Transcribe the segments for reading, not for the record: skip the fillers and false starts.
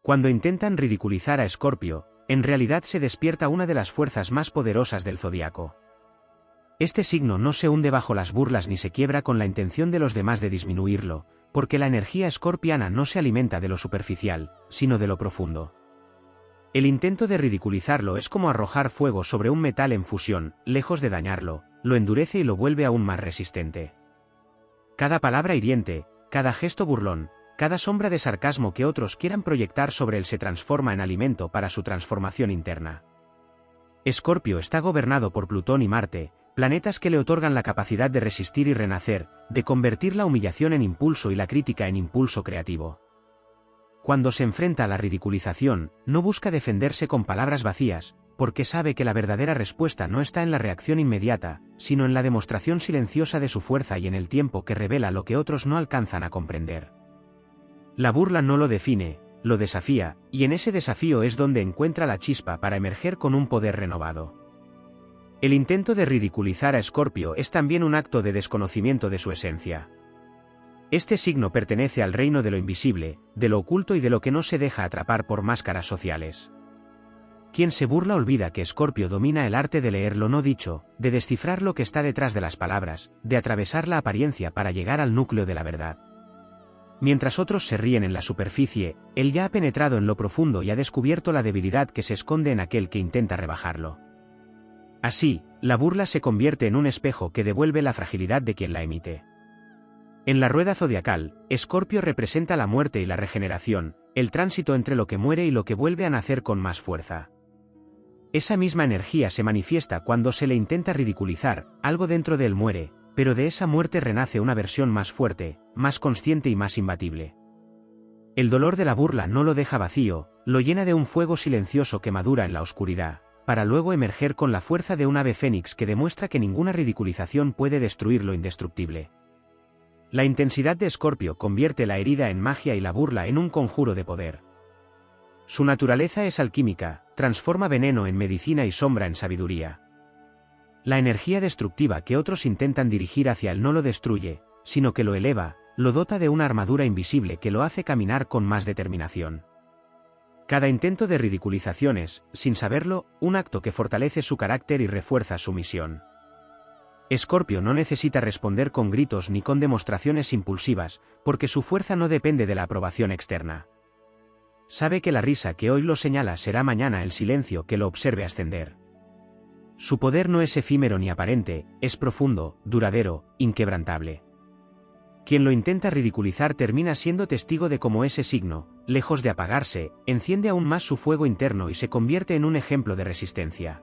Cuando intentan ridiculizar a Escorpio, en realidad se despierta una de las fuerzas más poderosas del zodiaco. Este signo no se hunde bajo las burlas ni se quiebra con la intención de los demás de disminuirlo, porque la energía escorpiana no se alimenta de lo superficial, sino de lo profundo. El intento de ridiculizarlo es como arrojar fuego sobre un metal en fusión, lejos de dañarlo, lo endurece y lo vuelve aún más resistente. Cada palabra hiriente, cada gesto burlón, cada sombra de sarcasmo que otros quieran proyectar sobre él se transforma en alimento para su transformación interna. Escorpio está gobernado por Plutón y Marte, planetas que le otorgan la capacidad de resistir y renacer, de convertir la humillación en impulso y la crítica en impulso creativo. Cuando se enfrenta a la ridiculización, no busca defenderse con palabras vacías, porque sabe que la verdadera respuesta no está en la reacción inmediata, sino en la demostración silenciosa de su fuerza y en el tiempo que revela lo que otros no alcanzan a comprender. La burla no lo define, lo desafía, y en ese desafío es donde encuentra la chispa para emerger con un poder renovado. El intento de ridiculizar a Escorpio es también un acto de desconocimiento de su esencia. Este signo pertenece al reino de lo invisible, de lo oculto y de lo que no se deja atrapar por máscaras sociales. Quien se burla olvida que Escorpio domina el arte de leer lo no dicho, de descifrar lo que está detrás de las palabras, de atravesar la apariencia para llegar al núcleo de la verdad. Mientras otros se ríen en la superficie, él ya ha penetrado en lo profundo y ha descubierto la debilidad que se esconde en aquel que intenta rebajarlo. Así, la burla se convierte en un espejo que devuelve la fragilidad de quien la emite. En la rueda zodiacal, Escorpio representa la muerte y la regeneración, el tránsito entre lo que muere y lo que vuelve a nacer con más fuerza. Esa misma energía se manifiesta cuando se le intenta ridiculizar, algo dentro de él muere, pero de esa muerte renace una versión más fuerte, más consciente y más imbatible. El dolor de la burla no lo deja vacío, lo llena de un fuego silencioso que madura en la oscuridad, para luego emerger con la fuerza de un ave fénix que demuestra que ninguna ridiculización puede destruir lo indestructible. La intensidad de Escorpio convierte la herida en magia y la burla en un conjuro de poder. Su naturaleza es alquímica, transforma veneno en medicina y sombra en sabiduría. La energía destructiva que otros intentan dirigir hacia él no lo destruye, sino que lo eleva, lo dota de una armadura invisible que lo hace caminar con más determinación. Cada intento de ridiculización es, sin saberlo, un acto que fortalece su carácter y refuerza su misión. Escorpio no necesita responder con gritos ni con demostraciones impulsivas, porque su fuerza no depende de la aprobación externa. Sabe que la risa que hoy lo señala será mañana el silencio que lo observe ascender. Su poder no es efímero ni aparente, es profundo, duradero, inquebrantable. Quien lo intenta ridiculizar termina siendo testigo de cómo ese signo, lejos de apagarse, enciende aún más su fuego interno y se convierte en un ejemplo de resistencia.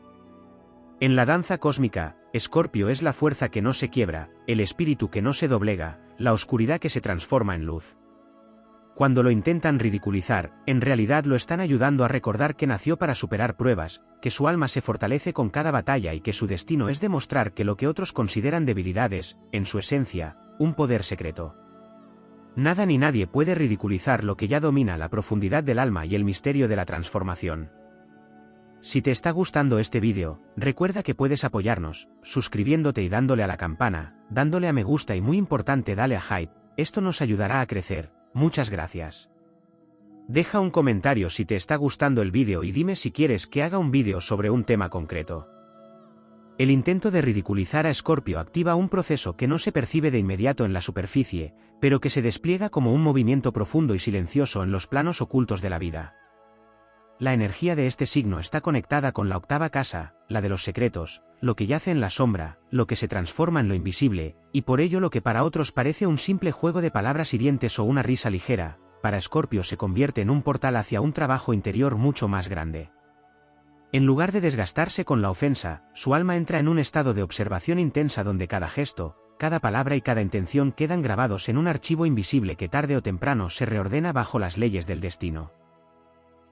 En la danza cósmica, Escorpio es la fuerza que no se quiebra, el espíritu que no se doblega, la oscuridad que se transforma en luz. Cuando lo intentan ridiculizar, en realidad lo están ayudando a recordar que nació para superar pruebas, que su alma se fortalece con cada batalla y que su destino es demostrar que lo que otros consideran debilidades, en su esencia, un poder secreto. Nada ni nadie puede ridiculizar lo que ya domina la profundidad del alma y el misterio de la transformación. Si te está gustando este vídeo, recuerda que puedes apoyarnos, suscribiéndote y dándole a la campana, dándole a me gusta y muy importante dale a hype, esto nos ayudará a crecer, muchas gracias. Deja un comentario si te está gustando el vídeo y dime si quieres que haga un vídeo sobre un tema concreto. El intento de ridiculizar a Escorpio activa un proceso que no se percibe de inmediato en la superficie, pero que se despliega como un movimiento profundo y silencioso en los planos ocultos de la vida. La energía de este signo está conectada con la octava casa, la de los secretos, lo que yace en la sombra, lo que se transforma en lo invisible, y por ello lo que para otros parece un simple juego de palabras hirientes o una risa ligera, para Escorpio se convierte en un portal hacia un trabajo interior mucho más grande. En lugar de desgastarse con la ofensa, su alma entra en un estado de observación intensa donde cada gesto, cada palabra y cada intención quedan grabados en un archivo invisible que tarde o temprano se reordena bajo las leyes del destino.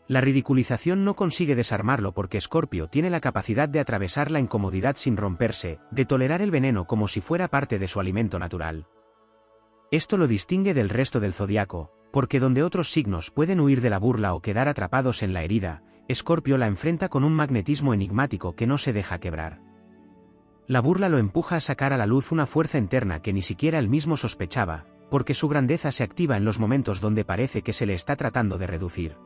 La ridiculización no consigue desarmarlo porque Escorpio tiene la capacidad de atravesar la incomodidad sin romperse, de tolerar el veneno como si fuera parte de su alimento natural. Esto lo distingue del resto del zodiaco, porque donde otros signos pueden huir de la burla o quedar atrapados en la herida, Escorpio la enfrenta con un magnetismo enigmático que no se deja quebrar. La burla lo empuja a sacar a la luz una fuerza interna que ni siquiera él mismo sospechaba, porque su grandeza se activa en los momentos donde parece que se le está tratando de reducir.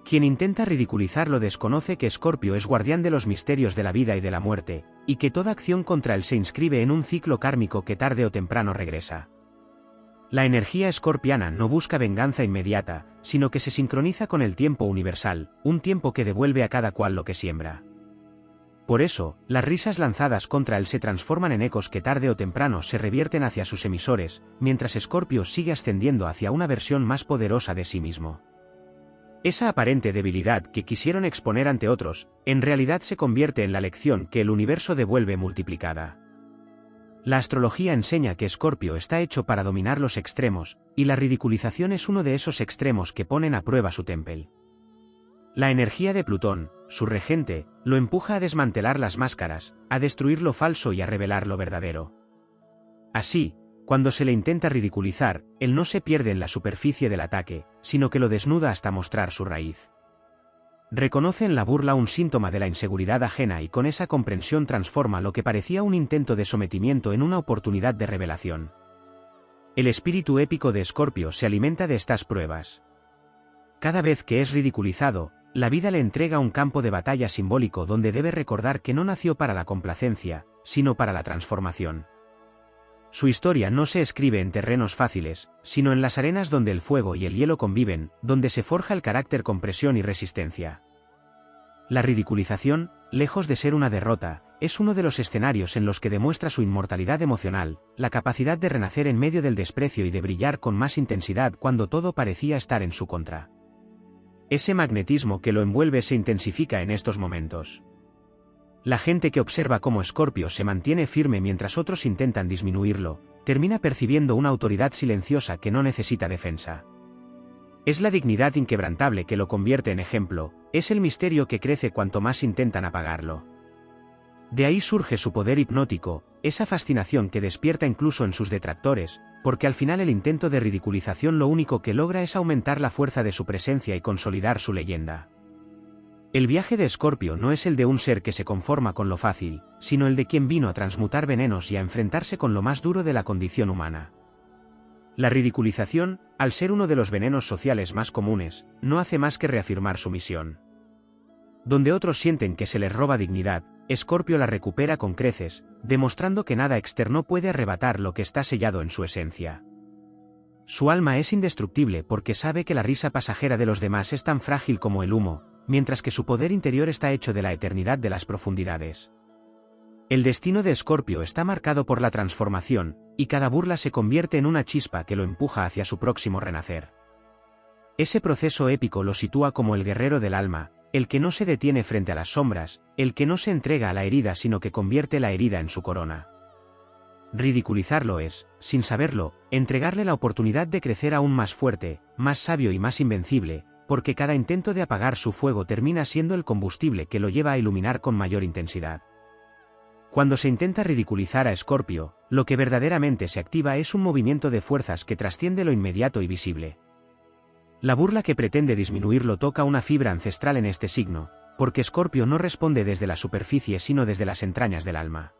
Quien intenta ridiculizarlo desconoce que Escorpio es guardián de los misterios de la vida y de la muerte, y que toda acción contra él se inscribe en un ciclo kármico que tarde o temprano regresa. La energía escorpiana no busca venganza inmediata, sino que se sincroniza con el tiempo universal, un tiempo que devuelve a cada cual lo que siembra. Por eso, las risas lanzadas contra él se transforman en ecos que tarde o temprano se revierten hacia sus emisores, mientras Escorpio sigue ascendiendo hacia una versión más poderosa de sí mismo. Esa aparente debilidad que quisieron exponer ante otros, en realidad se convierte en la lección que el universo devuelve multiplicada. La astrología enseña que Escorpio está hecho para dominar los extremos, y la ridiculización es uno de esos extremos que ponen a prueba su temple. La energía de Plutón, su regente, lo empuja a desmantelar las máscaras, a destruir lo falso y a revelar lo verdadero. Así, cuando se le intenta ridiculizar, él no se pierde en la superficie del ataque, sino que lo desnuda hasta mostrar su raíz. Reconoce en la burla un síntoma de la inseguridad ajena y con esa comprensión transforma lo que parecía un intento de sometimiento en una oportunidad de revelación. El espíritu épico de Escorpio se alimenta de estas pruebas. Cada vez que es ridiculizado, la vida le entrega un campo de batalla simbólico donde debe recordar que no nació para la complacencia, sino para la transformación. Su historia no se escribe en terrenos fáciles, sino en las arenas donde el fuego y el hielo conviven, donde se forja el carácter con presión y resistencia. La ridiculización, lejos de ser una derrota, es uno de los escenarios en los que demuestra su inmortalidad emocional, la capacidad de renacer en medio del desprecio y de brillar con más intensidad cuando todo parecía estar en su contra. Ese magnetismo que lo envuelve se intensifica en estos momentos. La gente que observa cómo Escorpio se mantiene firme mientras otros intentan disminuirlo, termina percibiendo una autoridad silenciosa que no necesita defensa. Es la dignidad inquebrantable que lo convierte en ejemplo, es el misterio que crece cuanto más intentan apagarlo. De ahí surge su poder hipnótico, esa fascinación que despierta incluso en sus detractores, porque al final el intento de ridiculización lo único que logra es aumentar la fuerza de su presencia y consolidar su leyenda. El viaje de Escorpio no es el de un ser que se conforma con lo fácil, sino el de quien vino a transmutar venenos y a enfrentarse con lo más duro de la condición humana. La ridiculización, al ser uno de los venenos sociales más comunes, no hace más que reafirmar su misión. Donde otros sienten que se les roba dignidad, Escorpio la recupera con creces, demostrando que nada externo puede arrebatar lo que está sellado en su esencia. Su alma es indestructible porque sabe que la risa pasajera de los demás es tan frágil como el humo, mientras que su poder interior está hecho de la eternidad de las profundidades. El destino de Escorpio está marcado por la transformación, y cada burla se convierte en una chispa que lo empuja hacia su próximo renacer. Ese proceso épico lo sitúa como el guerrero del alma, el que no se detiene frente a las sombras, el que no se entrega a la herida sino que convierte la herida en su corona. Ridiculizarlo es, sin saberlo, entregarle la oportunidad de crecer aún más fuerte, más sabio y más invencible, porque cada intento de apagar su fuego termina siendo el combustible que lo lleva a iluminar con mayor intensidad. Cuando se intenta ridiculizar a Escorpio, lo que verdaderamente se activa es un movimiento de fuerzas que trasciende lo inmediato y visible. La burla que pretende disminuirlo toca una fibra ancestral en este signo, porque Escorpio no responde desde la superficie sino desde las entrañas del alma.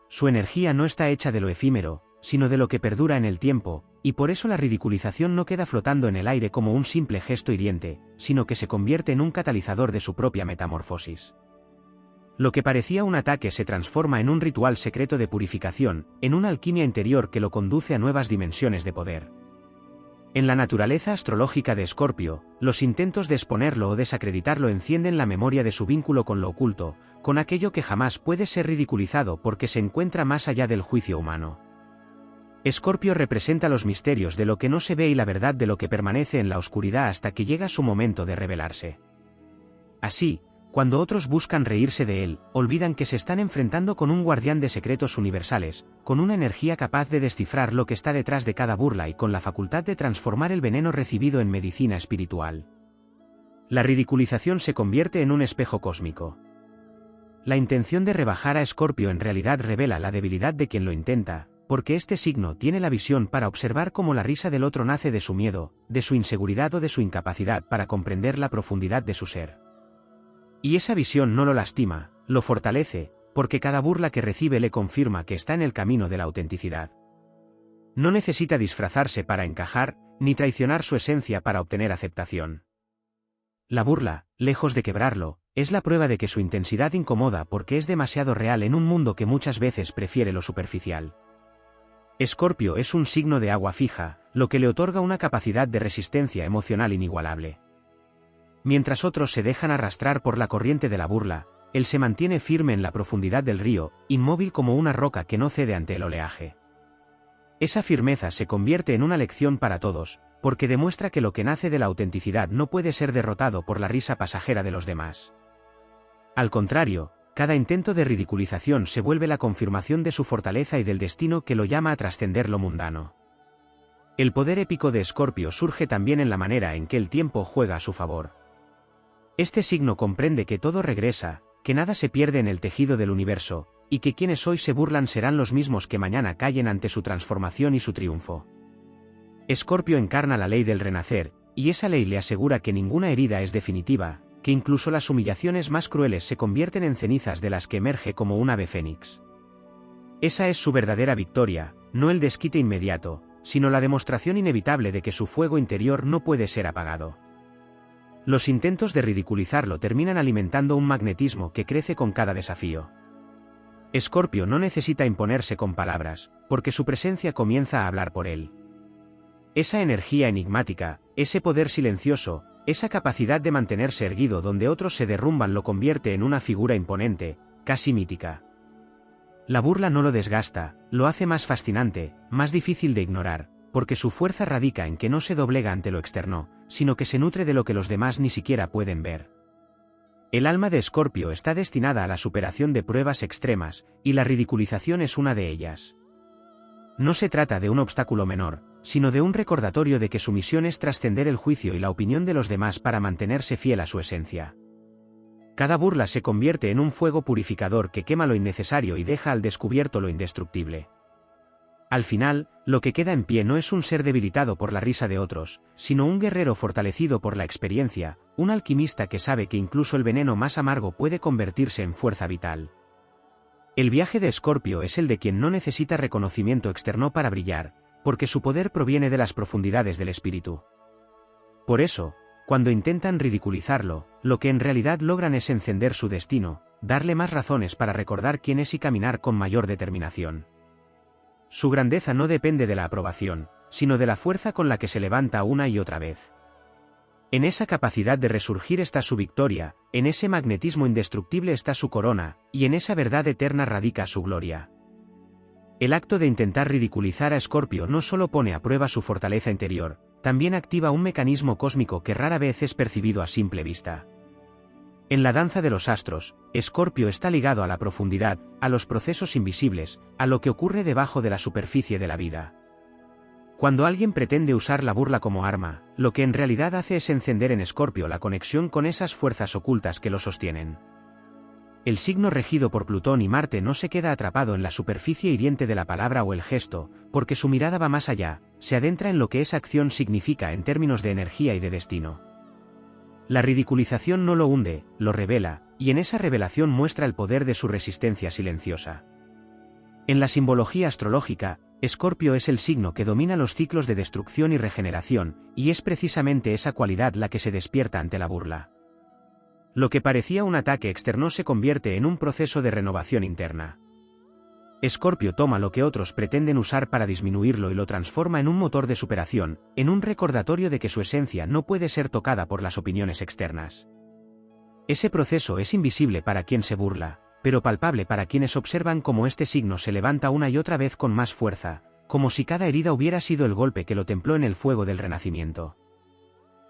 Su energía no está hecha de lo efímero, sino de lo que perdura en el tiempo, y por eso la ridiculización no queda flotando en el aire como un simple gesto hiriente, sino que se convierte en un catalizador de su propia metamorfosis. Lo que parecía un ataque se transforma en un ritual secreto de purificación, en una alquimia interior que lo conduce a nuevas dimensiones de poder. En la naturaleza astrológica de Escorpio, los intentos de exponerlo o desacreditarlo encienden la memoria de su vínculo con lo oculto, con aquello que jamás puede ser ridiculizado porque se encuentra más allá del juicio humano. Escorpio representa los misterios de lo que no se ve y la verdad de lo que permanece en la oscuridad hasta que llega su momento de revelarse. Así, cuando otros buscan reírse de él, olvidan que se están enfrentando con un guardián de secretos universales, con una energía capaz de descifrar lo que está detrás de cada burla y con la facultad de transformar el veneno recibido en medicina espiritual. La ridiculización se convierte en un espejo cósmico. La intención de rebajar a Escorpio en realidad revela la debilidad de quien lo intenta, porque este signo tiene la visión para observar cómo la risa del otro nace de su miedo, de su inseguridad o de su incapacidad para comprender la profundidad de su ser. Y esa visión no lo lastima, lo fortalece, porque cada burla que recibe le confirma que está en el camino de la autenticidad. No necesita disfrazarse para encajar, ni traicionar su esencia para obtener aceptación. La burla, lejos de quebrarlo, es la prueba de que su intensidad incomoda porque es demasiado real en un mundo que muchas veces prefiere lo superficial. Escorpio es un signo de agua fija, lo que le otorga una capacidad de resistencia emocional inigualable. Mientras otros se dejan arrastrar por la corriente de la burla, él se mantiene firme en la profundidad del río, inmóvil como una roca que no cede ante el oleaje. Esa firmeza se convierte en una lección para todos, porque demuestra que lo que nace de la autenticidad no puede ser derrotado por la risa pasajera de los demás. Al contrario, cada intento de ridiculización se vuelve la confirmación de su fortaleza y del destino que lo llama a trascender lo mundano. El poder épico de Escorpio surge también en la manera en que el tiempo juega a su favor. Este signo comprende que todo regresa, que nada se pierde en el tejido del universo, y que quienes hoy se burlan serán los mismos que mañana callen ante su transformación y su triunfo. Escorpio encarna la ley del renacer, y esa ley le asegura que ninguna herida es definitiva, que incluso las humillaciones más crueles se convierten en cenizas de las que emerge como un ave fénix. Esa es su verdadera victoria, no el desquite inmediato, sino la demostración inevitable de que su fuego interior no puede ser apagado. Los intentos de ridiculizarlo terminan alimentando un magnetismo que crece con cada desafío. Escorpio no necesita imponerse con palabras, porque su presencia comienza a hablar por él. Esa energía enigmática, ese poder silencioso, esa capacidad de mantenerse erguido donde otros se derrumban lo convierte en una figura imponente, casi mítica. La burla no lo desgasta, lo hace más fascinante, más difícil de ignorar, porque su fuerza radica en que no se doblega ante lo externo, sino que se nutre de lo que los demás ni siquiera pueden ver. El alma de Escorpio está destinada a la superación de pruebas extremas, y la ridiculización es una de ellas. No se trata de un obstáculo menor, sino de un recordatorio de que su misión es trascender el juicio y la opinión de los demás para mantenerse fiel a su esencia. Cada burla se convierte en un fuego purificador que quema lo innecesario y deja al descubierto lo indestructible. Al final, lo que queda en pie no es un ser debilitado por la risa de otros, sino un guerrero fortalecido por la experiencia, un alquimista que sabe que incluso el veneno más amargo puede convertirse en fuerza vital. El viaje de Escorpio es el de quien no necesita reconocimiento externo para brillar, porque su poder proviene de las profundidades del espíritu. Por eso, cuando intentan ridiculizarlo, lo que en realidad logran es encender su destino, darle más razones para recordar quién es y caminar con mayor determinación. Su grandeza no depende de la aprobación, sino de la fuerza con la que se levanta una y otra vez. En esa capacidad de resurgir está su victoria, en ese magnetismo indestructible está su corona, y en esa verdad eterna radica su gloria. El acto de intentar ridiculizar a Escorpio no solo pone a prueba su fortaleza interior, también activa un mecanismo cósmico que rara vez es percibido a simple vista. En la danza de los astros, Escorpio está ligado a la profundidad, a los procesos invisibles, a lo que ocurre debajo de la superficie de la vida. Cuando alguien pretende usar la burla como arma, lo que en realidad hace es encender en Escorpio la conexión con esas fuerzas ocultas que lo sostienen. El signo regido por Plutón y Marte no se queda atrapado en la superficie hiriente de la palabra o el gesto, porque su mirada va más allá, se adentra en lo que esa acción significa en términos de energía y de destino. La ridiculización no lo hunde, lo revela, y en esa revelación muestra el poder de su resistencia silenciosa. En la simbología astrológica, Escorpio es el signo que domina los ciclos de destrucción y regeneración, y es precisamente esa cualidad la que se despierta ante la burla. Lo que parecía un ataque externo se convierte en un proceso de renovación interna. Escorpio toma lo que otros pretenden usar para disminuirlo y lo transforma en un motor de superación, en un recordatorio de que su esencia no puede ser tocada por las opiniones externas. Ese proceso es invisible para quien se burla, pero palpable para quienes observan cómo este signo se levanta una y otra vez con más fuerza, como si cada herida hubiera sido el golpe que lo templó en el fuego del renacimiento.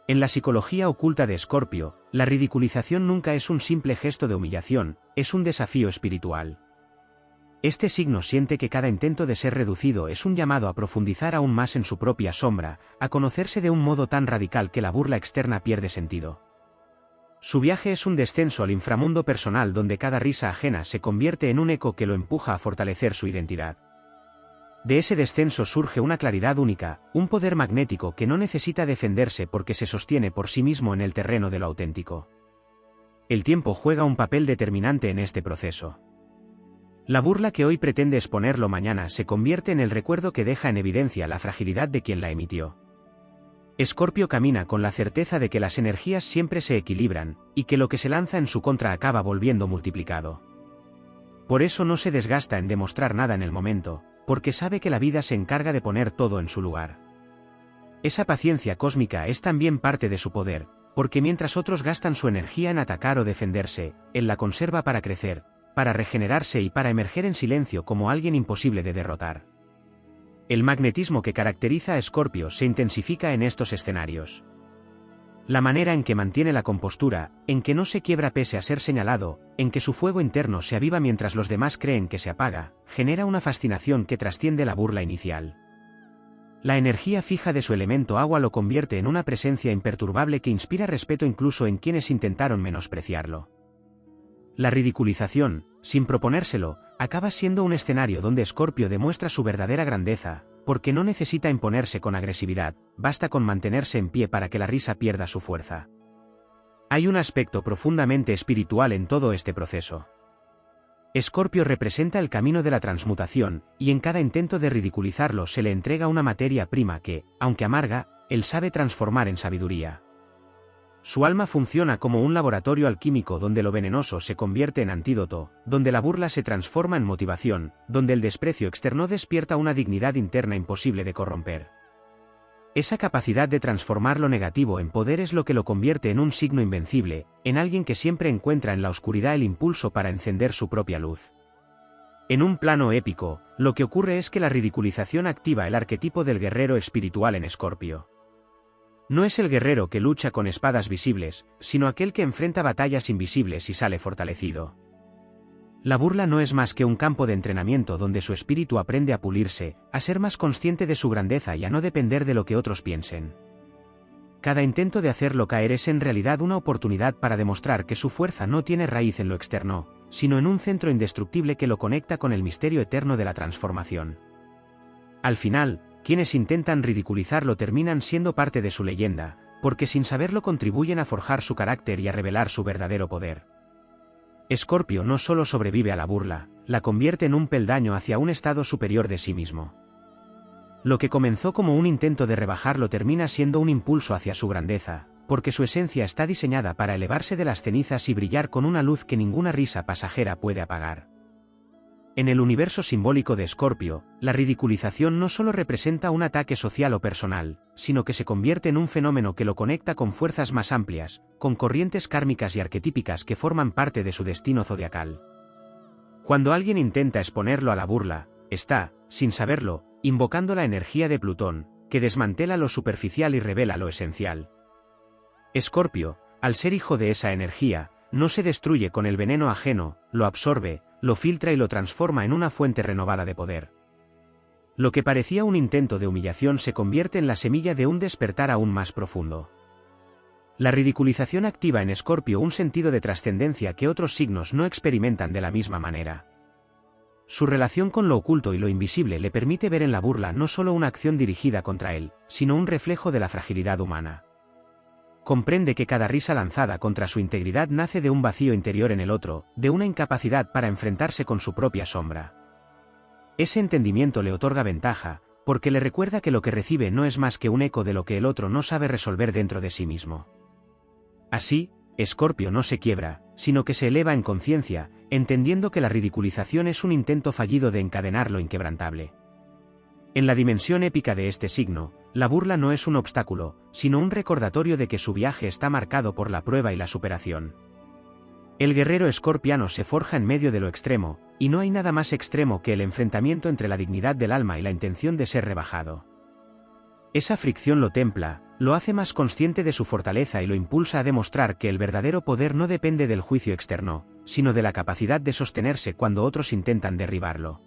En la psicología oculta de Escorpio, la ridiculización nunca es un simple gesto de humillación, es un desafío espiritual. Este signo siente que cada intento de ser reducido es un llamado a profundizar aún más en su propia sombra, a conocerse de un modo tan radical que la burla externa pierde sentido. Su viaje es un descenso al inframundo personal donde cada risa ajena se convierte en un eco que lo empuja a fortalecer su identidad. De ese descenso surge una claridad única, un poder magnético que no necesita defenderse porque se sostiene por sí mismo en el terreno de lo auténtico. El tiempo juega un papel determinante en este proceso. La burla que hoy pretende exponerlo mañana se convierte en el recuerdo que deja en evidencia la fragilidad de quien la emitió. Escorpio camina con la certeza de que las energías siempre se equilibran, y que lo que se lanza en su contra acaba volviendo multiplicado. Por eso no se desgasta en demostrar nada en el momento, porque sabe que la vida se encarga de poner todo en su lugar. Esa paciencia cósmica es también parte de su poder, porque mientras otros gastan su energía en atacar o defenderse, él la conserva para crecer, para regenerarse y para emerger en silencio como alguien imposible de derrotar. El magnetismo que caracteriza a Escorpio se intensifica en estos escenarios. La manera en que mantiene la compostura, en que no se quiebra pese a ser señalado, en que su fuego interno se aviva mientras los demás creen que se apaga, genera una fascinación que trasciende la burla inicial. La energía fija de su elemento agua lo convierte en una presencia imperturbable que inspira respeto incluso en quienes intentaron menospreciarlo. La ridiculización, sin proponérselo, acaba siendo un escenario donde Escorpio demuestra su verdadera grandeza, porque no necesita imponerse con agresividad, basta con mantenerse en pie para que la risa pierda su fuerza. Hay un aspecto profundamente espiritual en todo este proceso. Escorpio representa el camino de la transmutación, y en cada intento de ridiculizarlo se le entrega una materia prima que, aunque amarga, él sabe transformar en sabiduría. Su alma funciona como un laboratorio alquímico donde lo venenoso se convierte en antídoto, donde la burla se transforma en motivación, donde el desprecio externo despierta una dignidad interna imposible de corromper. Esa capacidad de transformar lo negativo en poder es lo que lo convierte en un signo invencible, en alguien que siempre encuentra en la oscuridad el impulso para encender su propia luz. En un plano épico, lo que ocurre es que la ridiculización activa el arquetipo del guerrero espiritual en Escorpio. No es el guerrero que lucha con espadas visibles, sino aquel que enfrenta batallas invisibles y sale fortalecido. La burla no es más que un campo de entrenamiento donde su espíritu aprende a pulirse, a ser más consciente de su grandeza y a no depender de lo que otros piensen. Cada intento de hacerlo caer es en realidad una oportunidad para demostrar que su fuerza no tiene raíz en lo externo, sino en un centro indestructible que lo conecta con el misterio eterno de la transformación. Al final, quienes intentan ridiculizarlo terminan siendo parte de su leyenda, porque sin saberlo contribuyen a forjar su carácter y a revelar su verdadero poder. Escorpio no solo sobrevive a la burla, la convierte en un peldaño hacia un estado superior de sí mismo. Lo que comenzó como un intento de rebajarlo termina siendo un impulso hacia su grandeza, porque su esencia está diseñada para elevarse de las cenizas y brillar con una luz que ninguna risa pasajera puede apagar. En el universo simbólico de Escorpio, la ridiculización no solo representa un ataque social o personal, sino que se convierte en un fenómeno que lo conecta con fuerzas más amplias, con corrientes kármicas y arquetípicas que forman parte de su destino zodiacal. Cuando alguien intenta exponerlo a la burla, está, sin saberlo, invocando la energía de Plutón, que desmantela lo superficial y revela lo esencial. Escorpio, al ser hijo de esa energía, no se destruye con el veneno ajeno, lo absorbe, lo filtra y lo transforma en una fuente renovada de poder. Lo que parecía un intento de humillación se convierte en la semilla de un despertar aún más profundo. La ridiculización activa en Escorpio un sentido de trascendencia que otros signos no experimentan de la misma manera. Su relación con lo oculto y lo invisible le permite ver en la burla no solo una acción dirigida contra él, sino un reflejo de la fragilidad humana. Comprende que cada risa lanzada contra su integridad nace de un vacío interior en el otro, de una incapacidad para enfrentarse con su propia sombra. Ese entendimiento le otorga ventaja, porque le recuerda que lo que recibe no es más que un eco de lo que el otro no sabe resolver dentro de sí mismo. Así, Escorpio no se quiebra, sino que se eleva en conciencia, entendiendo que la ridiculización es un intento fallido de encadenar lo inquebrantable. En la dimensión épica de este signo, la burla no es un obstáculo, sino un recordatorio de que su viaje está marcado por la prueba y la superación. El guerrero escorpiano se forja en medio de lo extremo, y no hay nada más extremo que el enfrentamiento entre la dignidad del alma y la intención de ser rebajado. Esa fricción lo templa, lo hace más consciente de su fortaleza y lo impulsa a demostrar que el verdadero poder no depende del juicio externo, sino de la capacidad de sostenerse cuando otros intentan derribarlo.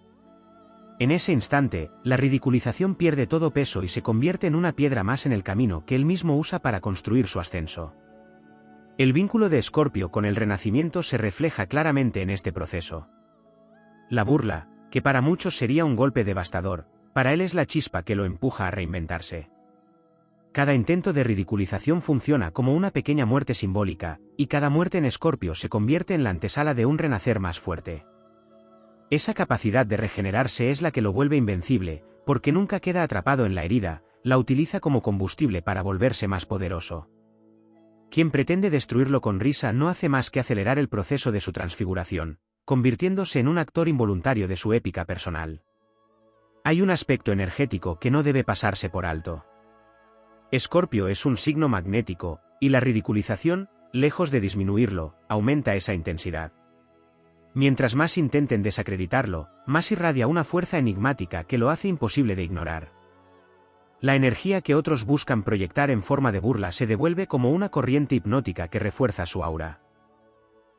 En ese instante, la ridiculización pierde todo peso y se convierte en una piedra más en el camino que él mismo usa para construir su ascenso. El vínculo de Escorpio con el renacimiento se refleja claramente en este proceso. La burla, que para muchos sería un golpe devastador, para él es la chispa que lo empuja a reinventarse. Cada intento de ridiculización funciona como una pequeña muerte simbólica, y cada muerte en Escorpio se convierte en la antesala de un renacer más fuerte. Esa capacidad de regenerarse es la que lo vuelve invencible, porque nunca queda atrapado en la herida, la utiliza como combustible para volverse más poderoso. Quien pretende destruirlo con risa no hace más que acelerar el proceso de su transfiguración, convirtiéndose en un actor involuntario de su épica personal. Hay un aspecto energético que no debe pasarse por alto. Escorpio es un signo magnético, y la ridiculización, lejos de disminuirlo, aumenta esa intensidad. Mientras más intenten desacreditarlo, más irradia una fuerza enigmática que lo hace imposible de ignorar. La energía que otros buscan proyectar en forma de burla se devuelve como una corriente hipnótica que refuerza su aura.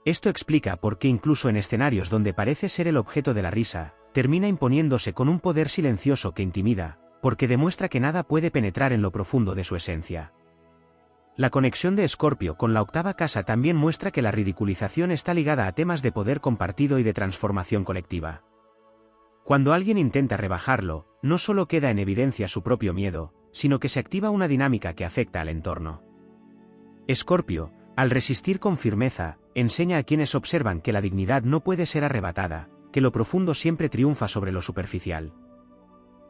Esto explica por qué incluso en escenarios donde parece ser el objeto de la risa, termina imponiéndose con un poder silencioso que intimida, porque demuestra que nada puede penetrar en lo profundo de su esencia. La conexión de Escorpio con la octava casa también muestra que la ridiculización está ligada a temas de poder compartido y de transformación colectiva. Cuando alguien intenta rebajarlo, no solo queda en evidencia su propio miedo, sino que se activa una dinámica que afecta al entorno. Escorpio, al resistir con firmeza, enseña a quienes observan que la dignidad no puede ser arrebatada, que lo profundo siempre triunfa sobre lo superficial.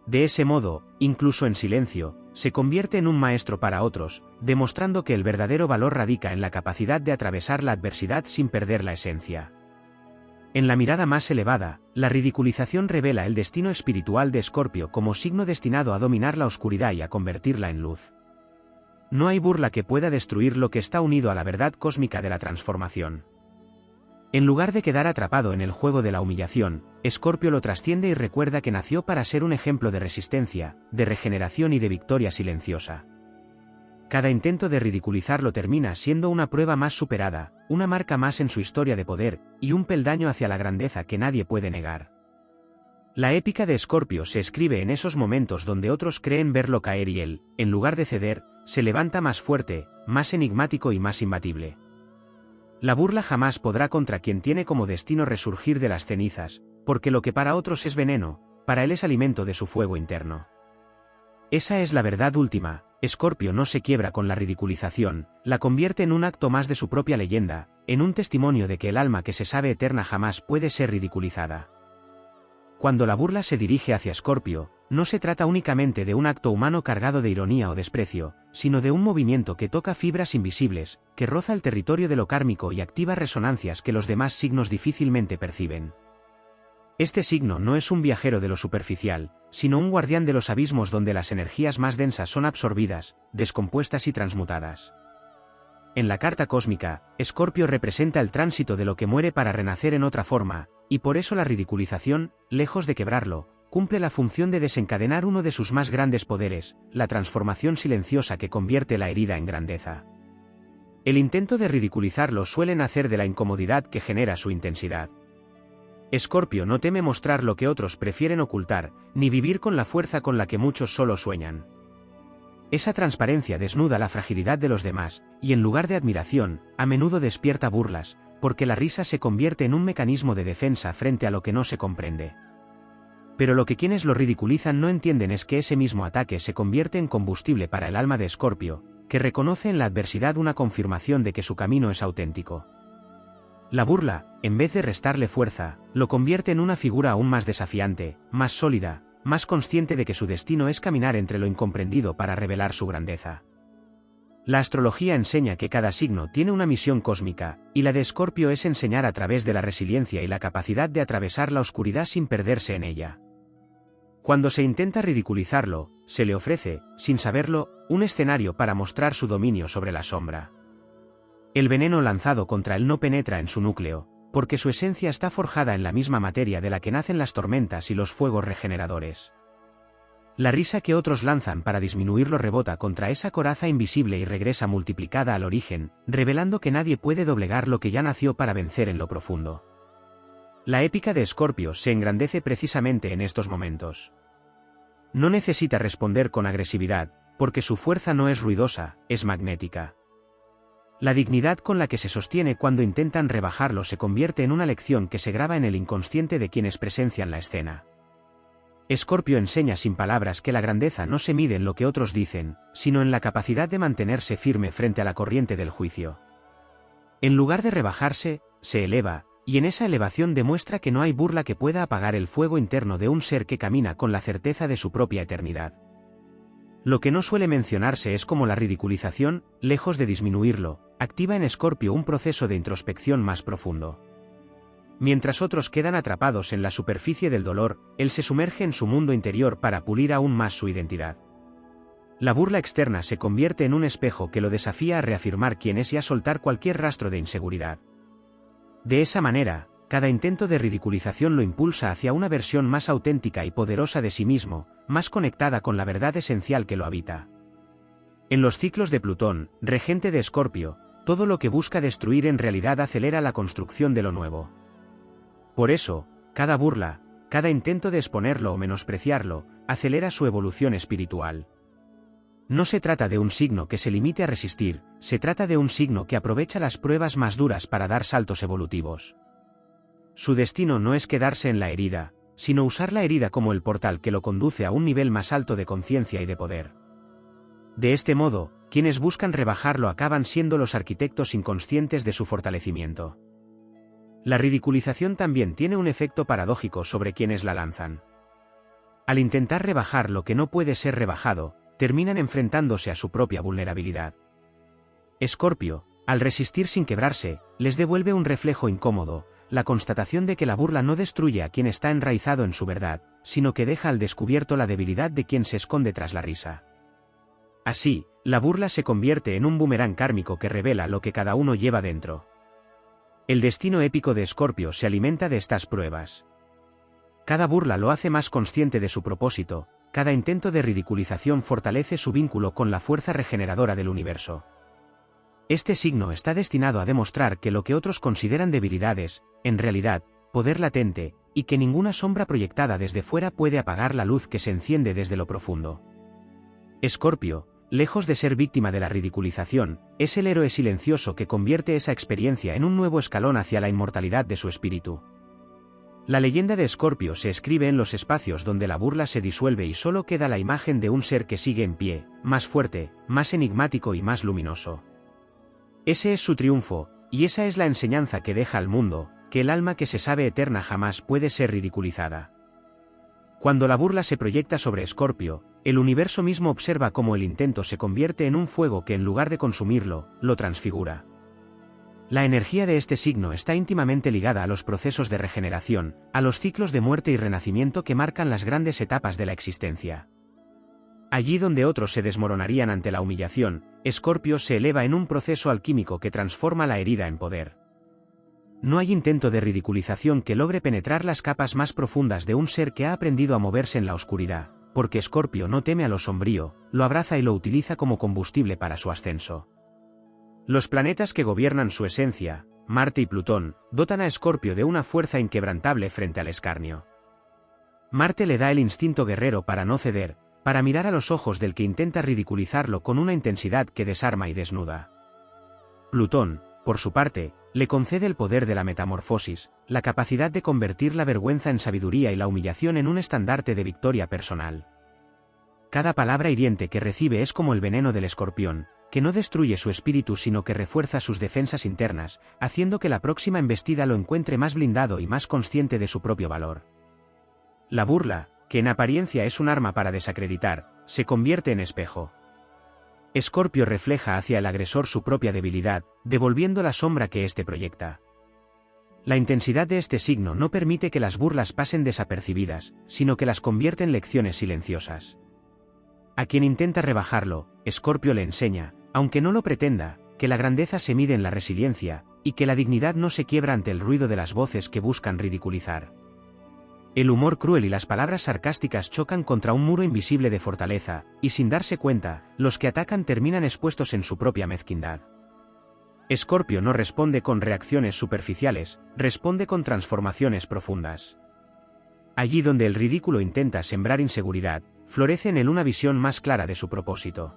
De ese modo, incluso en silencio, se convierte en un maestro para otros, demostrando que el verdadero valor radica en la capacidad de atravesar la adversidad sin perder la esencia. En la mirada más elevada, la ridiculización revela el destino espiritual de Escorpio como signo destinado a dominar la oscuridad y a convertirla en luz. No hay burla que pueda destruir lo que está unido a la verdad cósmica de la transformación. En lugar de quedar atrapado en el juego de la humillación, Escorpio lo trasciende y recuerda que nació para ser un ejemplo de resistencia, de regeneración y de victoria silenciosa. Cada intento de ridiculizarlo termina siendo una prueba más superada, una marca más en su historia de poder, y un peldaño hacia la grandeza que nadie puede negar. La épica de Escorpio se escribe en esos momentos donde otros creen verlo caer y él, en lugar de ceder, se levanta más fuerte, más enigmático y más imbatible. La burla jamás podrá contra quien tiene como destino resurgir de las cenizas, porque lo que para otros es veneno, para él es alimento de su fuego interno. Esa es la verdad última. Escorpio no se quiebra con la ridiculización, la convierte en un acto más de su propia leyenda, en un testimonio de que el alma que se sabe eterna jamás puede ser ridiculizada. Cuando la burla se dirige hacia Escorpio, no se trata únicamente de un acto humano cargado de ironía o desprecio, sino de un movimiento que toca fibras invisibles, que roza el territorio de lo kármico y activa resonancias que los demás signos difícilmente perciben. Este signo no es un viajero de lo superficial, sino un guardián de los abismos donde las energías más densas son absorbidas, descompuestas y transmutadas. En la carta cósmica, Escorpio representa el tránsito de lo que muere para renacer en otra forma, y por eso la ridiculización, lejos de quebrarlo, cumple la función de desencadenar uno de sus más grandes poderes, la transformación silenciosa que convierte la herida en grandeza. El intento de ridiculizarlo suele nacer de la incomodidad que genera su intensidad. Escorpio no teme mostrar lo que otros prefieren ocultar, ni vivir con la fuerza con la que muchos solo sueñan. Esa transparencia desnuda la fragilidad de los demás, y en lugar de admiración, a menudo despierta burlas, porque la risa se convierte en un mecanismo de defensa frente a lo que no se comprende. Pero lo que quienes lo ridiculizan no entienden es que ese mismo ataque se convierte en combustible para el alma de Escorpio, que reconoce en la adversidad una confirmación de que su camino es auténtico. La burla, en vez de restarle fuerza, lo convierte en una figura aún más desafiante, más sólida, más consciente de que su destino es caminar entre lo incomprendido para revelar su grandeza. La astrología enseña que cada signo tiene una misión cósmica, y la de Escorpio es enseñar a través de la resiliencia y la capacidad de atravesar la oscuridad sin perderse en ella. Cuando se intenta ridiculizarlo, se le ofrece, sin saberlo, un escenario para mostrar su dominio sobre la sombra. El veneno lanzado contra él no penetra en su núcleo, porque su esencia está forjada en la misma materia de la que nacen las tormentas y los fuegos regeneradores. La risa que otros lanzan para disminuirlo rebota contra esa coraza invisible y regresa multiplicada al origen, revelando que nadie puede doblegar lo que ya nació para vencer en lo profundo. La épica de Escorpio se engrandece precisamente en estos momentos. No necesita responder con agresividad, porque su fuerza no es ruidosa, es magnética. La dignidad con la que se sostiene cuando intentan rebajarlo se convierte en una lección que se graba en el inconsciente de quienes presencian la escena. Escorpio enseña sin palabras que la grandeza no se mide en lo que otros dicen, sino en la capacidad de mantenerse firme frente a la corriente del juicio. En lugar de rebajarse, se eleva, y en esa elevación demuestra que no hay burla que pueda apagar el fuego interno de un ser que camina con la certeza de su propia eternidad. Lo que no suele mencionarse es cómo la ridiculización, lejos de disminuirlo, activa en Escorpio un proceso de introspección más profundo. Mientras otros quedan atrapados en la superficie del dolor, él se sumerge en su mundo interior para pulir aún más su identidad. La burla externa se convierte en un espejo que lo desafía a reafirmar quién es y a soltar cualquier rastro de inseguridad. De esa manera, cada intento de ridiculización lo impulsa hacia una versión más auténtica y poderosa de sí mismo, más conectada con la verdad esencial que lo habita. En los ciclos de Plutón, regente de Escorpio, todo lo que busca destruir en realidad acelera la construcción de lo nuevo. Por eso, cada burla, cada intento de exponerlo o menospreciarlo, acelera su evolución espiritual. No se trata de un signo que se limite a resistir, se trata de un signo que aprovecha las pruebas más duras para dar saltos evolutivos. Su destino no es quedarse en la herida, sino usar la herida como el portal que lo conduce a un nivel más alto de conciencia y de poder. De este modo, quienes buscan rebajarlo acaban siendo los arquitectos inconscientes de su fortalecimiento. La ridiculización también tiene un efecto paradójico sobre quienes la lanzan. Al intentar rebajar lo que no puede ser rebajado, terminan enfrentándose a su propia vulnerabilidad. Escorpio, al resistir sin quebrarse, les devuelve un reflejo incómodo, la constatación de que la burla no destruye a quien está enraizado en su verdad, sino que deja al descubierto la debilidad de quien se esconde tras la risa. Así, la burla se convierte en un boomerang kármico que revela lo que cada uno lleva dentro. El destino épico de Escorpio se alimenta de estas pruebas. Cada burla lo hace más consciente de su propósito, cada intento de ridiculización fortalece su vínculo con la fuerza regeneradora del universo. Este signo está destinado a demostrar que lo que otros consideran debilidades, en realidad, poder latente, y que ninguna sombra proyectada desde fuera puede apagar la luz que se enciende desde lo profundo. Escorpio, lejos de ser víctima de la ridiculización, es el héroe silencioso que convierte esa experiencia en un nuevo escalón hacia la inmortalidad de su espíritu. La leyenda de Escorpio se escribe en los espacios donde la burla se disuelve y solo queda la imagen de un ser que sigue en pie, más fuerte, más enigmático y más luminoso. Ese es su triunfo, y esa es la enseñanza que deja al mundo, que el alma que se sabe eterna jamás puede ser ridiculizada. Cuando la burla se proyecta sobre Escorpio, el universo mismo observa cómo el intento se convierte en un fuego que en lugar de consumirlo, lo transfigura. La energía de este signo está íntimamente ligada a los procesos de regeneración, a los ciclos de muerte y renacimiento que marcan las grandes etapas de la existencia. Allí donde otros se desmoronarían ante la humillación, Escorpio se eleva en un proceso alquímico que transforma la herida en poder. No hay intento de ridiculización que logre penetrar las capas más profundas de un ser que ha aprendido a moverse en la oscuridad, porque Escorpio no teme a lo sombrío, lo abraza y lo utiliza como combustible para su ascenso. Los planetas que gobiernan su esencia, Marte y Plutón, dotan a Escorpio de una fuerza inquebrantable frente al escarnio. Marte le da el instinto guerrero para no ceder, para mirar a los ojos del que intenta ridiculizarlo con una intensidad que desarma y desnuda. Plutón, por su parte, le concede el poder de la metamorfosis, la capacidad de convertir la vergüenza en sabiduría y la humillación en un estandarte de victoria personal. Cada palabra hiriente que recibe es como el veneno del escorpión, que no destruye su espíritu sino que refuerza sus defensas internas, haciendo que la próxima embestida lo encuentre más blindado y más consciente de su propio valor. La burla, que en apariencia es un arma para desacreditar, se convierte en espejo. Escorpio refleja hacia el agresor su propia debilidad, devolviendo la sombra que éste proyecta. La intensidad de este signo no permite que las burlas pasen desapercibidas, sino que las convierte en lecciones silenciosas. A quien intenta rebajarlo, Escorpio le enseña, aunque no lo pretenda, que la grandeza se mide en la resiliencia, y que la dignidad no se quiebra ante el ruido de las voces que buscan ridiculizar. El humor cruel y las palabras sarcásticas chocan contra un muro invisible de fortaleza, y sin darse cuenta, los que atacan terminan expuestos en su propia mezquindad. Escorpio no responde con reacciones superficiales, responde con transformaciones profundas. Allí donde el ridículo intenta sembrar inseguridad, florece en él una visión más clara de su propósito.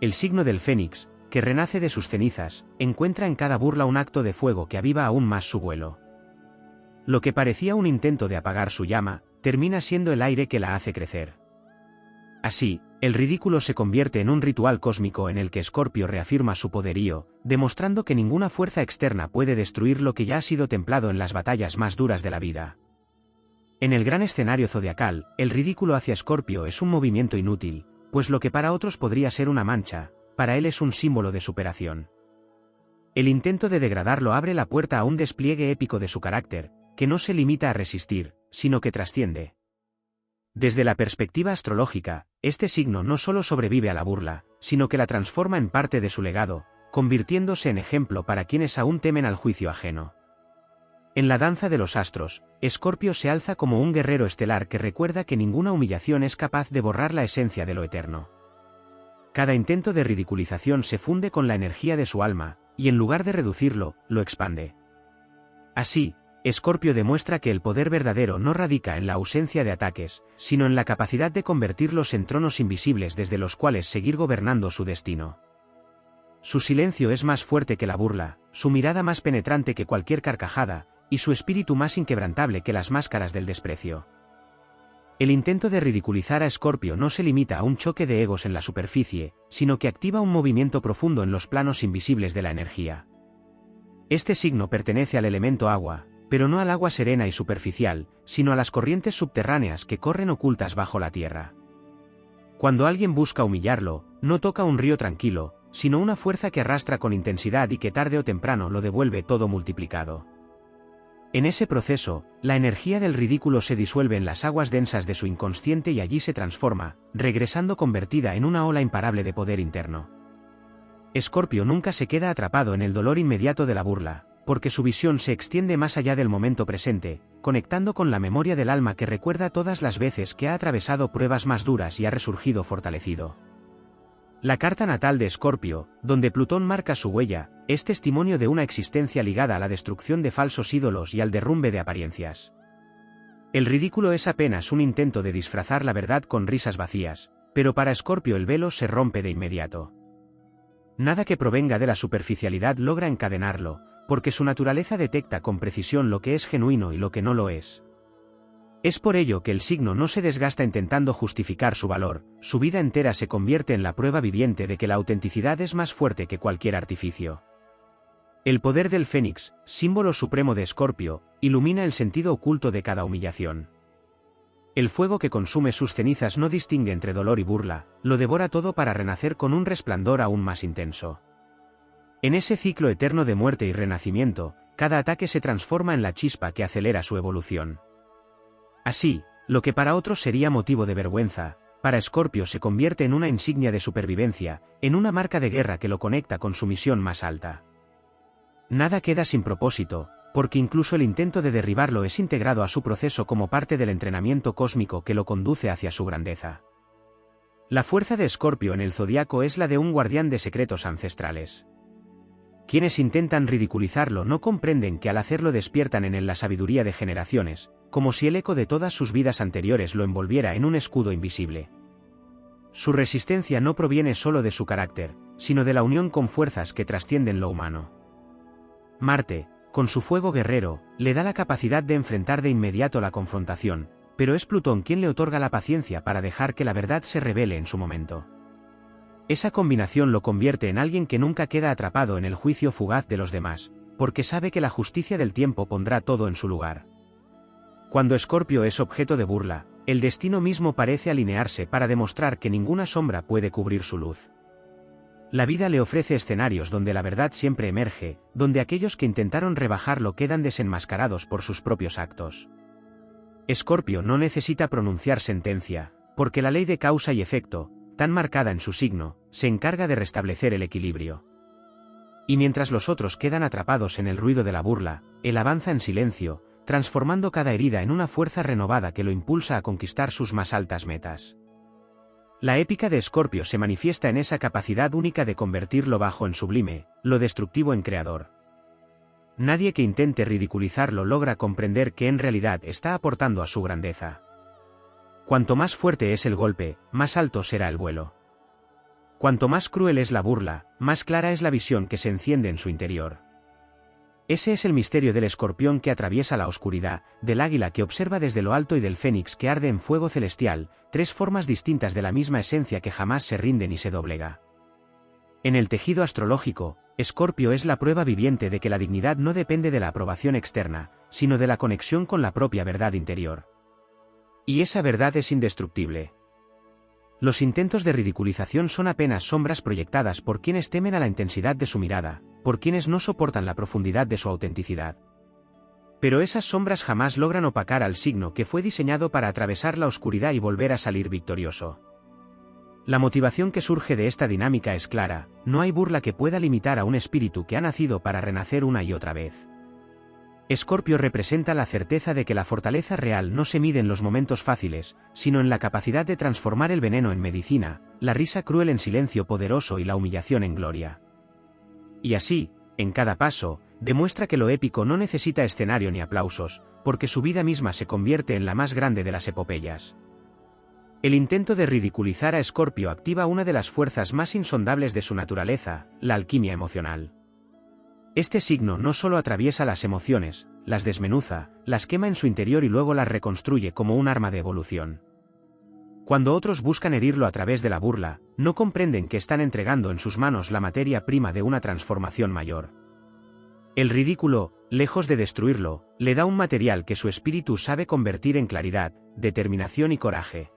El signo del Fénix, que renace de sus cenizas, encuentra en cada burla un acto de fuego que aviva aún más su vuelo. Lo que parecía un intento de apagar su llama, termina siendo el aire que la hace crecer. Así, el ridículo se convierte en un ritual cósmico en el que Escorpio reafirma su poderío, demostrando que ninguna fuerza externa puede destruir lo que ya ha sido templado en las batallas más duras de la vida. En el gran escenario zodiacal, el ridículo hacia Escorpio es un movimiento inútil, pues lo que para otros podría ser una mancha, para él es un símbolo de superación. El intento de degradarlo abre la puerta a un despliegue épico de su carácter, que no se limita a resistir, sino que trasciende. Desde la perspectiva astrológica, este signo no solo sobrevive a la burla, sino que la transforma en parte de su legado, convirtiéndose en ejemplo para quienes aún temen al juicio ajeno. En la danza de los astros, Escorpio se alza como un guerrero estelar que recuerda que ninguna humillación es capaz de borrar la esencia de lo eterno. Cada intento de ridiculización se funde con la energía de su alma, y en lugar de reducirlo, lo expande. Así, Escorpio demuestra que el poder verdadero no radica en la ausencia de ataques, sino en la capacidad de convertirlos en tronos invisibles desde los cuales seguir gobernando su destino. Su silencio es más fuerte que la burla, su mirada más penetrante que cualquier carcajada, y su espíritu más inquebrantable que las máscaras del desprecio. El intento de ridiculizar a Escorpio no se limita a un choque de egos en la superficie, sino que activa un movimiento profundo en los planos invisibles de la energía. Este signo pertenece al elemento agua, pero no al agua serena y superficial, sino a las corrientes subterráneas que corren ocultas bajo la tierra. Cuando alguien busca humillarlo, no toca un río tranquilo, sino una fuerza que arrastra con intensidad y que tarde o temprano lo devuelve todo multiplicado. En ese proceso, la energía del ridículo se disuelve en las aguas densas de su inconsciente y allí se transforma, regresando convertida en una ola imparable de poder interno. Escorpio nunca se queda atrapado en el dolor inmediato de la burla, porque su visión se extiende más allá del momento presente, conectando con la memoria del alma que recuerda todas las veces que ha atravesado pruebas más duras y ha resurgido fortalecido. La carta natal de Escorpio, donde Plutón marca su huella, es testimonio de una existencia ligada a la destrucción de falsos ídolos y al derrumbe de apariencias. El ridículo es apenas un intento de disfrazar la verdad con risas vacías, pero para Escorpio el velo se rompe de inmediato. Nada que provenga de la superficialidad logra encadenarlo, porque su naturaleza detecta con precisión lo que es genuino y lo que no lo es. Es por ello que el signo no se desgasta intentando justificar su valor, su vida entera se convierte en la prueba viviente de que la autenticidad es más fuerte que cualquier artificio. El poder del Fénix, símbolo supremo de Escorpio, ilumina el sentido oculto de cada humillación. El fuego que consume sus cenizas no distingue entre dolor y burla, lo devora todo para renacer con un resplandor aún más intenso. En ese ciclo eterno de muerte y renacimiento, cada ataque se transforma en la chispa que acelera su evolución. Así, lo que para otros sería motivo de vergüenza, para Escorpio se convierte en una insignia de supervivencia, en una marca de guerra que lo conecta con su misión más alta. Nada queda sin propósito, porque incluso el intento de derribarlo es integrado a su proceso como parte del entrenamiento cósmico que lo conduce hacia su grandeza. La fuerza de Escorpio en el zodiaco es la de un guardián de secretos ancestrales. Quienes intentan ridiculizarlo no comprenden que al hacerlo despiertan en él la sabiduría de generaciones, como si el eco de todas sus vidas anteriores lo envolviera en un escudo invisible. Su resistencia no proviene solo de su carácter, sino de la unión con fuerzas que trascienden lo humano. Marte, con su fuego guerrero, le da la capacidad de enfrentar de inmediato la confrontación, pero es Plutón quien le otorga la paciencia para dejar que la verdad se revele en su momento. Esa combinación lo convierte en alguien que nunca queda atrapado en el juicio fugaz de los demás, porque sabe que la justicia del tiempo pondrá todo en su lugar. Cuando Escorpio es objeto de burla, el destino mismo parece alinearse para demostrar que ninguna sombra puede cubrir su luz. La vida le ofrece escenarios donde la verdad siempre emerge, donde aquellos que intentaron rebajarlo quedan desenmascarados por sus propios actos. Escorpio no necesita pronunciar sentencia, porque la ley de causa y efecto, tan marcada en su signo, se encarga de restablecer el equilibrio. Y mientras los otros quedan atrapados en el ruido de la burla, él avanza en silencio, transformando cada herida en una fuerza renovada que lo impulsa a conquistar sus más altas metas. La épica de Escorpio se manifiesta en esa capacidad única de convertir lo bajo en sublime, lo destructivo en creador. Nadie que intente ridiculizarlo logra comprender que en realidad está aportando a su grandeza. Cuanto más fuerte es el golpe, más alto será el vuelo. Cuanto más cruel es la burla, más clara es la visión que se enciende en su interior. Ese es el misterio del escorpión que atraviesa la oscuridad, del águila que observa desde lo alto y del fénix que arde en fuego celestial, tres formas distintas de la misma esencia que jamás se rinde ni se doblega. En el tejido astrológico, Escorpio es la prueba viviente de que la dignidad no depende de la aprobación externa, sino de la conexión con la propia verdad interior. Y esa verdad es indestructible. Los intentos de ridiculización son apenas sombras proyectadas por quienes temen a la intensidad de su mirada, por quienes no soportan la profundidad de su autenticidad. Pero esas sombras jamás logran opacar al signo que fue diseñado para atravesar la oscuridad y volver a salir victorioso. La motivación que surge de esta dinámica es clara: no hay burla que pueda limitar a un espíritu que ha nacido para renacer una y otra vez. Escorpio representa la certeza de que la fortaleza real no se mide en los momentos fáciles, sino en la capacidad de transformar el veneno en medicina, la risa cruel en silencio poderoso y la humillación en gloria. Y así, en cada paso, demuestra que lo épico no necesita escenario ni aplausos, porque su vida misma se convierte en la más grande de las epopeyas. El intento de ridiculizar a Escorpio activa una de las fuerzas más insondables de su naturaleza, la alquimia emocional. Este signo no solo atraviesa las emociones, las desmenuza, las quema en su interior y luego las reconstruye como un arma de evolución. Cuando otros buscan herirlo a través de la burla, no comprenden que están entregando en sus manos la materia prima de una transformación mayor. El ridículo, lejos de destruirlo, le da un material que su espíritu sabe convertir en claridad, determinación y coraje.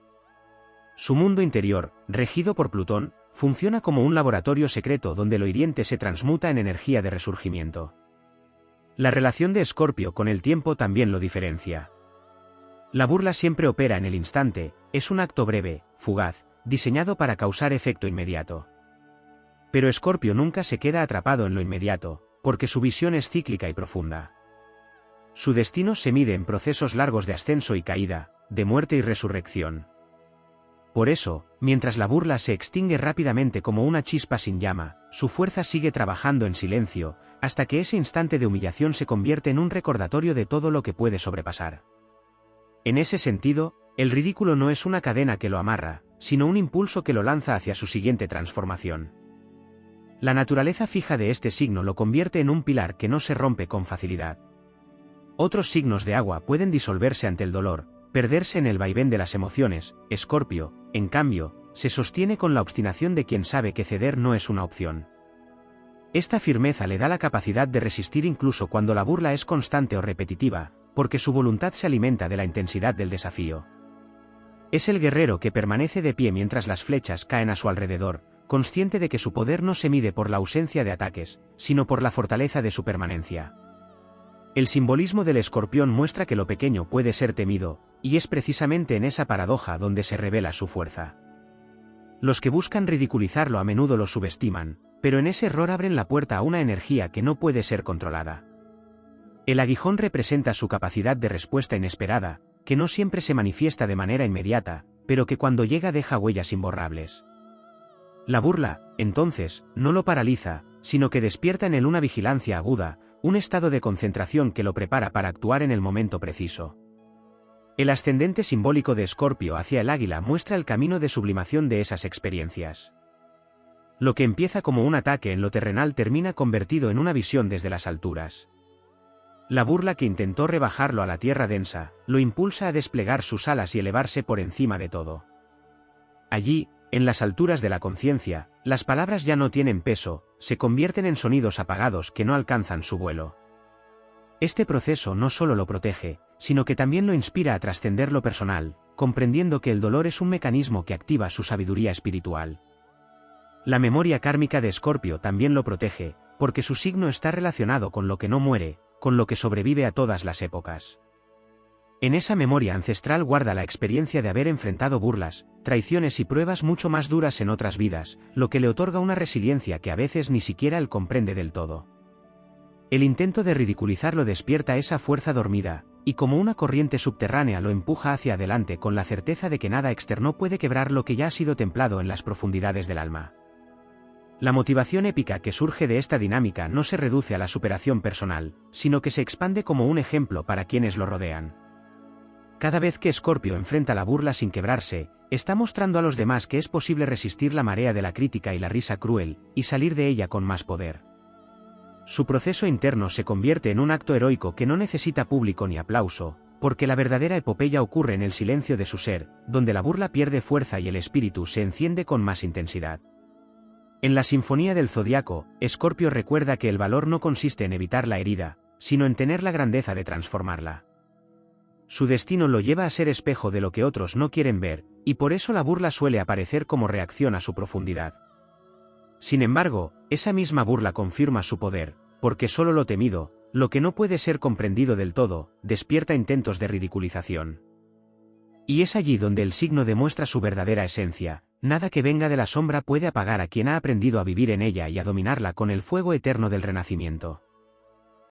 Su mundo interior, regido por Plutón, funciona como un laboratorio secreto donde lo hiriente se transmuta en energía de resurgimiento. La relación de Escorpio con el tiempo también lo diferencia. La burla siempre opera en el instante, es un acto breve, fugaz, diseñado para causar efecto inmediato. Pero Escorpio nunca se queda atrapado en lo inmediato, porque su visión es cíclica y profunda. Su destino se mide en procesos largos de ascenso y caída, de muerte y resurrección. Por eso, mientras la burla se extingue rápidamente como una chispa sin llama, su fuerza sigue trabajando en silencio, hasta que ese instante de humillación se convierte en un recordatorio de todo lo que puede sobrepasar. En ese sentido, el ridículo no es una cadena que lo amarra, sino un impulso que lo lanza hacia su siguiente transformación. La naturaleza fija de este signo lo convierte en un pilar que no se rompe con facilidad. Otros signos de agua pueden disolverse ante el dolor, perderse en el vaivén de las emociones. Escorpio, en cambio, se sostiene con la obstinación de quien sabe que ceder no es una opción. Esta firmeza le da la capacidad de resistir incluso cuando la burla es constante o repetitiva, porque su voluntad se alimenta de la intensidad del desafío. Es el guerrero que permanece de pie mientras las flechas caen a su alrededor, consciente de que su poder no se mide por la ausencia de ataques, sino por la fortaleza de su permanencia. El simbolismo del escorpión muestra que lo pequeño puede ser temido, y es precisamente en esa paradoja donde se revela su fuerza. Los que buscan ridiculizarlo a menudo lo subestiman, pero en ese error abren la puerta a una energía que no puede ser controlada. El aguijón representa su capacidad de respuesta inesperada, que no siempre se manifiesta de manera inmediata, pero que cuando llega deja huellas imborrables. La burla, entonces, no lo paraliza, sino que despierta en él una vigilancia aguda, un estado de concentración que lo prepara para actuar en el momento preciso. El ascendente simbólico de Escorpio hacia el águila muestra el camino de sublimación de esas experiencias. Lo que empieza como un ataque en lo terrenal termina convertido en una visión desde las alturas. La burla que intentó rebajarlo a la tierra densa, lo impulsa a desplegar sus alas y elevarse por encima de todo. Allí, en las alturas de la conciencia, las palabras ya no tienen peso, se convierten en sonidos apagados que no alcanzan su vuelo. Este proceso no solo lo protege, sino que también lo inspira a trascender lo personal, comprendiendo que el dolor es un mecanismo que activa su sabiduría espiritual. La memoria kármica de Escorpio también lo protege, porque su signo está relacionado con lo que no muere, con lo que sobrevive a todas las épocas. En esa memoria ancestral guarda la experiencia de haber enfrentado burlas, traiciones y pruebas mucho más duras en otras vidas, lo que le otorga una resiliencia que a veces ni siquiera él comprende del todo. El intento de ridiculizarlo despierta esa fuerza dormida, y como una corriente subterránea lo empuja hacia adelante con la certeza de que nada externo puede quebrar lo que ya ha sido templado en las profundidades del alma. La motivación épica que surge de esta dinámica no se reduce a la superación personal, sino que se expande como un ejemplo para quienes lo rodean. Cada vez que Escorpio enfrenta la burla sin quebrarse, está mostrando a los demás que es posible resistir la marea de la crítica y la risa cruel, y salir de ella con más poder. Su proceso interno se convierte en un acto heroico que no necesita público ni aplauso, porque la verdadera epopeya ocurre en el silencio de su ser, donde la burla pierde fuerza y el espíritu se enciende con más intensidad. En la Sinfonía del Zodiaco, Escorpio recuerda que el valor no consiste en evitar la herida, sino en tener la grandeza de transformarla. Su destino lo lleva a ser espejo de lo que otros no quieren ver, Y por eso la burla suele aparecer como reacción a su profundidad. Sin embargo, esa misma burla confirma su poder, porque solo lo temido, lo que no puede ser comprendido del todo, despierta intentos de ridiculización. Y es allí donde el signo demuestra su verdadera esencia: nada que venga de la sombra puede apagar a quien ha aprendido a vivir en ella y a dominarla con el fuego eterno del renacimiento.